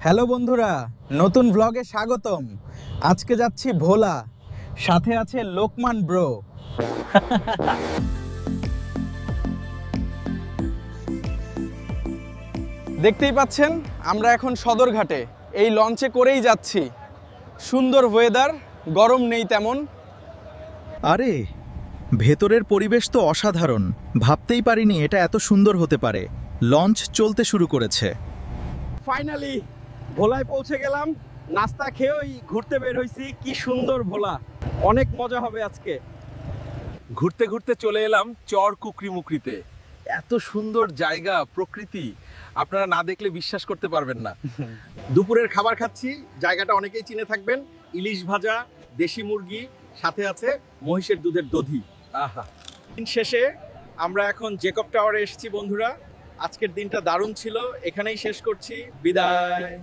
Hello বন্ধুরা, নতুন ভ্লগে স্বাগতম। আজকে যাচ্ছি ভোলা, সাথে আছে লোকমান ব্রো। দেখতেই পাচ্ছেন আমরা এখন সদরঘাটে এই লঞ্চে করেই যাচ্ছি। সুন্দর ওয়েদার, গরম নেই তেমন। আরে ভেতরের পরিবেশ তো অসাধারণ, ভাবতেই পারিনি এটা এত সুন্দর হতে পারে। লঞ্চ চলতে শুরু করেছে। ফাইনালি ভোলায় পৌঁছে গেলাম। নাস্তা খেয়েই ঘুরতে বের হইছি। কি সুন্দর ভোলা, অনেক মজা হবে আজকে। ঘুরতে ঘুরতে চলে এলাম চর কুকরি মুকরিতে। এত সুন্দর জায়গা, প্রকৃতি, আপনারা না দেখলে বিশ্বাস করতে পারবেন না। দুপুরের খাবার খাচ্ছি, জায়গাটা অনেকেই চিনে থাকবেন। ইলিশ ভাজা, দেশি মুরগি, সাথে আছে মহিষের দুধের দধি। আহা, দিন শেষে আমরা এখন জেকব টাওয়ারে এসেছি বন্ধুরা। আজকের দিনটা দারুণ ছিল, এখানেই শেষ করছি। বিদায়।